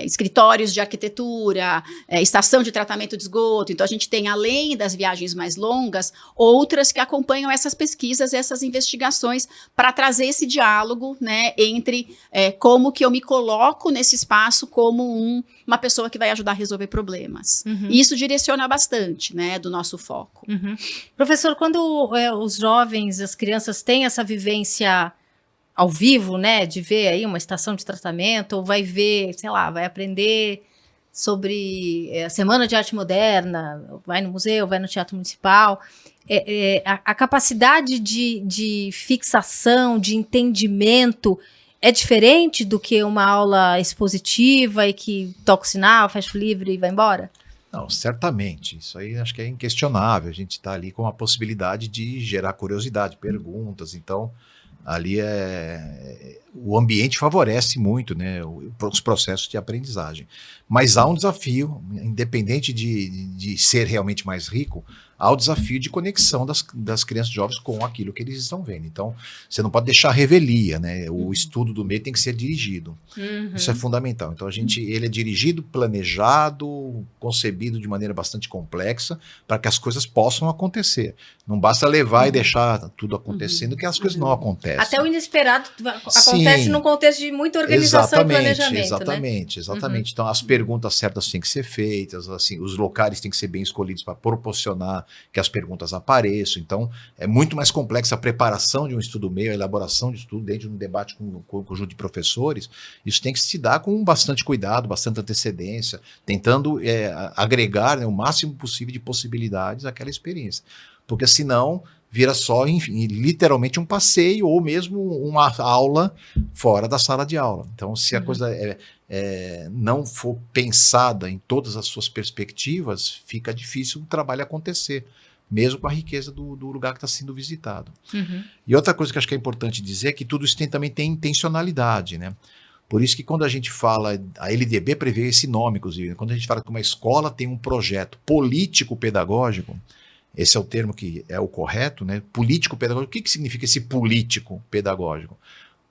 escritórios de arquitetura, estação de tratamento de esgoto. Então, a gente tem, além das viagens mais longas, outras que acompanham essas pesquisas, essas investigações, para trazer esse diálogo, né, entre como que eu me coloco nesse espaço como uma pessoa que vai ajudar a resolver problemas. Uhum. E isso direciona bastante, né, do nosso foco. Uhum. Professor, quando os jovens, as crianças têm essa vivência ao vivo, né, de ver aí uma estação de tratamento, ou vai ver, sei lá, vai aprender sobre a Semana de Arte Moderna, vai no museu, vai no Teatro Municipal, a capacidade de fixação, de entendimento é diferente do que uma aula expositiva e que toca o sinal, fecha o livro e vai embora? Não, certamente. Isso aí acho que é inquestionável. A gente está ali com a possibilidade de gerar curiosidade, perguntas. Então, ali o ambiente favorece muito, né, os processos de aprendizagem. Mas há um desafio, independente de ser realmente mais rico, há o desafio de conexão das crianças e jovens com aquilo que eles estão vendo. Então, você não pode deixar a revelia, né? O estudo do meio tem que ser dirigido. Isso é fundamental. Então, ele é dirigido, planejado, concebido de maneira bastante complexa para que as coisas possam acontecer. Não basta levar e deixar tudo acontecendo, que as coisas não acontecem. Até o inesperado acontece num contexto de muita organização e planejamento, exatamente. Né? Então, as perguntas certas têm que ser feitas, assim, os locais têm que ser bem escolhidos para proporcionar que as perguntas apareçam. Então, é muito mais complexa a preparação de um estudo meio, a elaboração de estudo dentro de um debate com um conjunto de professores. Isso tem que se dar com bastante cuidado, bastante antecedência, tentando agregar, né, o máximo possível de possibilidades àquela experiência. Porque senão vira só, enfim, literalmente um passeio ou mesmo uma aula fora da sala de aula. Então, se a coisa não for pensada em todas as suas perspectivas, fica difícil o trabalho acontecer, mesmo com a riqueza do lugar que está sendo visitado. E outra coisa que acho que é importante dizer é que tudo isso também tem intencionalidade, né? Por isso que quando a gente fala, a LDB prevê esse nome, inclusive, quando a gente fala que uma escola tem um projeto político-pedagógico, esse é o termo que é o correto, né? Político-pedagógico. O que significa esse político-pedagógico?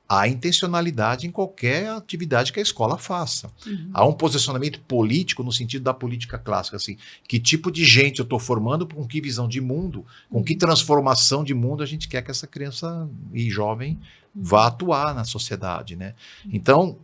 Há intencionalidade em qualquer atividade que a escola faça. Há um posicionamento político no sentido da política clássica, assim, que tipo de gente eu estou formando, com que visão de mundo, com que transformação de mundo a gente quer que essa criança e jovem vá atuar na sociedade, né? Então,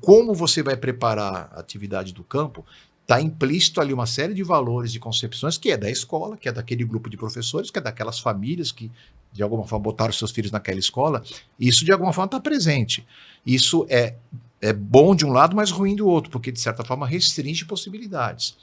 como você vai preparar a atividade do campo, está implícito ali uma série de valores e concepções que é da escola, que é daquele grupo de professores, que é daquelas famílias que, de alguma forma, botaram seus filhos naquela escola. Isso, de alguma forma, está presente. Isso é bom de um lado, mas ruim do outro, porque, de certa forma, restringe possibilidades.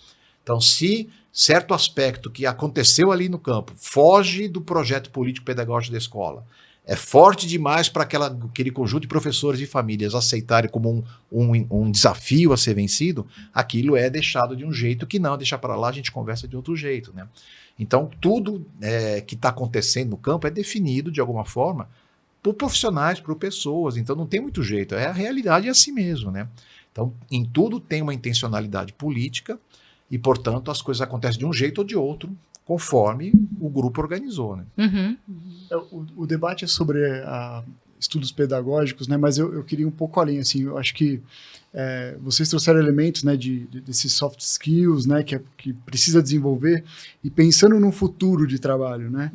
Então, se certo aspecto que aconteceu ali no campo foge do projeto político-pedagógico da escola, é forte demais para aquele conjunto de professores e famílias aceitarem como um desafio a ser vencido, aquilo é deixado de um jeito que não, deixa para lá, a gente conversa de outro jeito, né? Então, tudo que está acontecendo no campo é definido, de alguma forma, por profissionais, por pessoas, então não tem muito jeito, a realidade é assim mesmo, né? Então, em tudo tem uma intencionalidade política e, portanto, as coisas acontecem de um jeito ou de outro, conforme o grupo organizou, né? O debate é sobre estudos pedagógicos, né? Mas eu queria um pouco além, assim, eu acho que vocês trouxeram elementos, né, desses soft skills, né, que precisa desenvolver, e pensando no futuro de trabalho, né?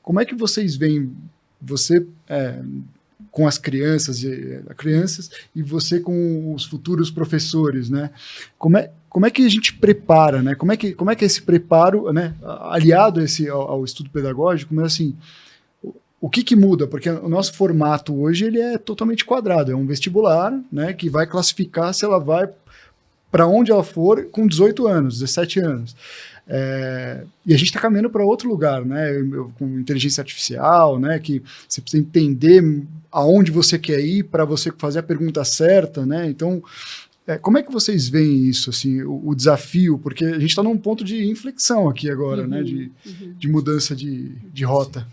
Como é que vocês veem você com as crianças e você com os futuros professores, né? Como é que a gente prepara, né? Como é que é esse preparo, né? Aliado ao estudo pedagógico, mas assim, o que muda? Porque o nosso formato hoje ele é totalmente quadrado, é um vestibular, né? Que vai classificar se ela vai para onde ela for com 18 anos, 17 anos. E a gente está caminhando para outro lugar, né? Com inteligência artificial, né? Que você precisa entender aonde você quer ir para você fazer a pergunta certa, né? Então, como é que vocês veem isso, assim, o desafio? Porque a gente está num ponto de inflexão aqui agora, né? De mudança de rota.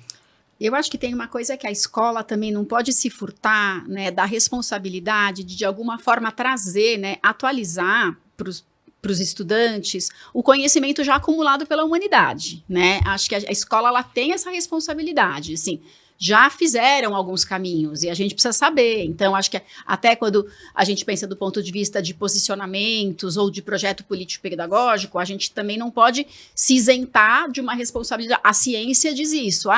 Eu acho que tem uma coisa que a escola também não pode se furtar, né, da responsabilidade de alguma forma trazer, né, atualizar para os estudantes o conhecimento já acumulado pela humanidade, né? Acho que a escola ela tem essa responsabilidade, assim. Já fizeram alguns caminhos e a gente precisa saber. Então, acho que até quando a gente pensa do ponto de vista de posicionamentos ou de projeto político-pedagógico, a gente também não pode se isentar de uma responsabilidade. A ciência diz isso,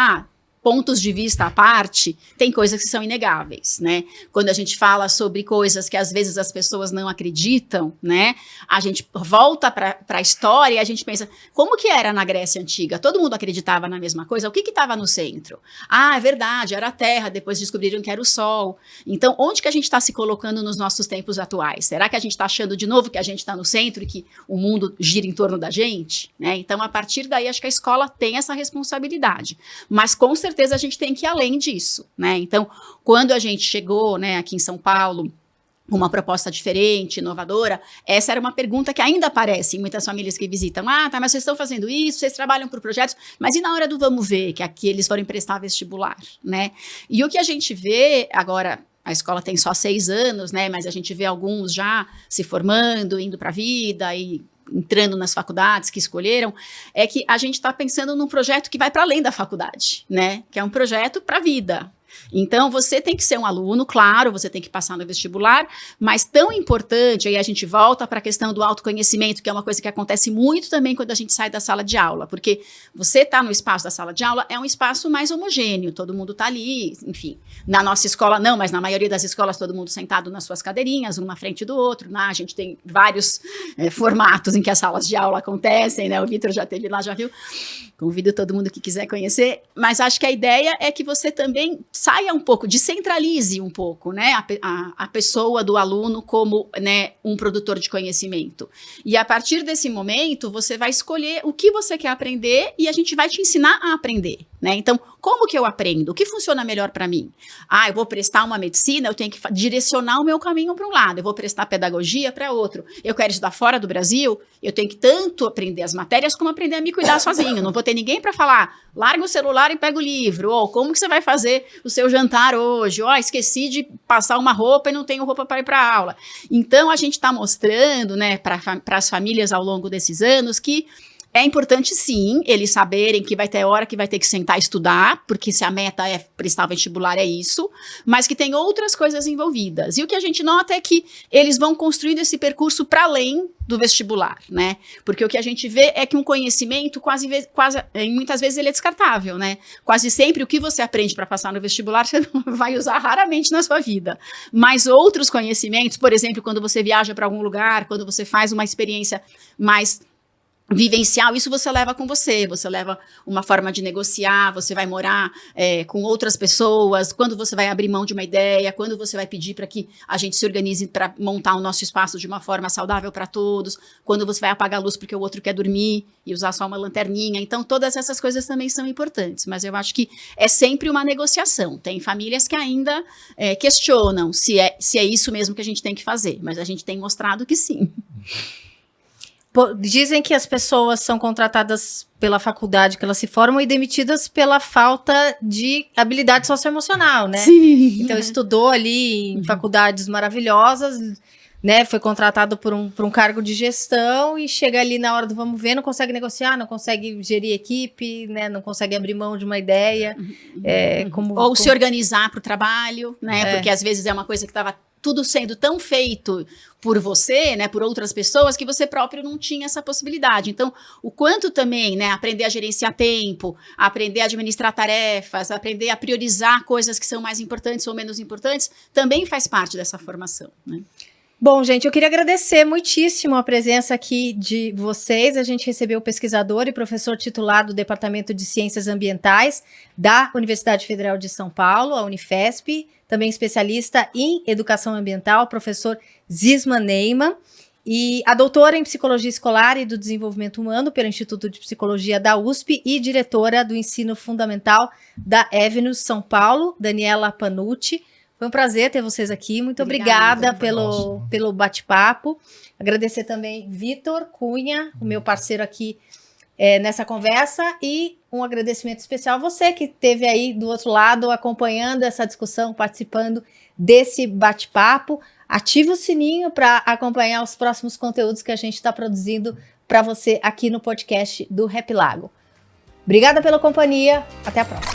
pontos de vista à parte, tem coisas que são inegáveis, né? Quando a gente fala sobre coisas que às vezes as pessoas não acreditam, né? A gente volta para a história e a gente pensa, como que era na Grécia Antiga? Todo mundo acreditava na mesma coisa? O que estava no centro? É verdade, era a Terra, depois descobriram que era o Sol. Então, onde que a gente está se colocando nos nossos tempos atuais? Será que a gente está achando de novo que a gente está no centro e que o mundo gira em torno da gente? Né? Então, a partir daí, acho que a escola tem essa responsabilidade. Mas, com certeza, a gente tem que ir além disso, né? Então, quando a gente chegou, né, aqui em São Paulo, uma proposta diferente, inovadora? Essa era uma pergunta que ainda aparece em muitas famílias que visitam. Ah, tá, mas vocês estão fazendo isso, vocês trabalham por projetos, mas e na hora do vamos ver, que aqui eles foram prestar vestibular, né? E o que a gente vê agora, a escola tem só 6 anos, né? Mas a gente vê alguns já se formando, indo para a vida e entrando nas faculdades que escolheram, é que a gente está pensando num projeto que vai para além da faculdade, né? Que é um projeto para a vida. Então, você tem que ser um aluno, claro, você tem que passar no vestibular, mas tão importante, aí a gente volta para a questão do autoconhecimento, que é uma coisa que acontece muito também quando a gente sai da sala de aula, porque você está no espaço da sala de aula, é um espaço mais homogêneo, todo mundo está ali, enfim. Na nossa escola não, mas na maioria das escolas todo mundo sentado nas suas cadeirinhas, um na frente do outro, né? A gente tem vários formatos em que as salas de aula acontecem, né? O Vitor já esteve lá, já viu. Convido todo mundo que quiser conhecer, mas acho que a ideia é que você também saia um pouco, descentralize um pouco, né, a pessoa do aluno como, né, um produtor de conhecimento. E a partir desse momento, você vai escolher o que você quer aprender e a gente vai te ensinar a aprender, né? Então, como que eu aprendo? O que funciona melhor para mim? Ah, eu vou prestar uma medicina, eu tenho que direcionar o meu caminho para um lado, eu vou prestar pedagogia para outro. Eu quero estudar fora do Brasil, eu tenho que tanto aprender as matérias como aprender a me cuidar sozinho. Não vou ter ninguém para falar, larga o celular e pega o livro, ou como que você vai fazer o seu jantar hoje, ó, esqueci de passar uma roupa e não tenho roupa para ir para a aula. Então, a gente está mostrando, né, para as famílias ao longo desses anos que é importante, sim, eles saberem que vai ter hora que vai ter que sentar e estudar, porque se a meta é prestar vestibular, é isso, mas que tem outras coisas envolvidas. E o que a gente nota é que eles vão construindo esse percurso para além do vestibular, né? Porque o que a gente vê é que um conhecimento muitas vezes ele é descartável, né? Quase sempre o que você aprende para passar no vestibular você não vai usar raramente na sua vida. Mas outros conhecimentos, por exemplo, quando você viaja para algum lugar, quando você faz uma experiência mais vivencial, isso você leva com você leva uma forma de negociar, você vai morar com outras pessoas, quando você vai abrir mão de uma ideia, quando você vai pedir para que a gente se organize para montar o nosso espaço de uma forma saudável para todos, quando você vai apagar a luz porque o outro quer dormir e usar só uma lanterninha. Então, todas essas coisas também são importantes, mas eu acho que é sempre uma negociação. Tem famílias que ainda questionam se é isso mesmo que a gente tem que fazer, mas a gente tem mostrado que sim. Dizem que as pessoas são contratadas pela faculdade que elas se formam e demitidas pela falta de habilidade socioemocional, né? Sim. Então, estudou ali em faculdades maravilhosas, né? Foi contratado por um cargo de gestão e chega ali na hora do vamos ver, não consegue negociar, não consegue gerir equipe, né? Não consegue abrir mão de uma ideia. Ou se organizar para o trabalho, né? Porque às vezes é uma coisa que estava tudo sendo tão feito por você, né, por outras pessoas, que você próprio não tinha essa possibilidade. Então, o quanto também, né, aprender a gerenciar tempo, aprender a administrar tarefas, aprender a priorizar coisas que são mais importantes ou menos importantes, também faz parte dessa formação, né? Bom, gente, eu queria agradecer muitíssimo a presença aqui de vocês. A gente recebeu o pesquisador e professor titular do Departamento de Ciências Ambientais da Universidade Federal de São Paulo, a Unifesp, também especialista em Educação Ambiental, professor Zisman Neyman, e a doutora em Psicologia Escolar e do Desenvolvimento Humano pelo Instituto de Psicologia da USP e diretora do Ensino Fundamental da Evnus São Paulo, Daniela Panucci. Foi um prazer ter vocês aqui. Muito obrigada pelo bate-papo. Agradecer também Vitor Cunha, o meu parceiro aqui nessa conversa. E um agradecimento especial a você que esteve aí do outro lado acompanhando essa discussão, participando desse bate-papo. Ative o sininho para acompanhar os próximos conteúdos que a gente está produzindo para você aqui no podcast do Rap Lago. Obrigada pela companhia. Até a próxima.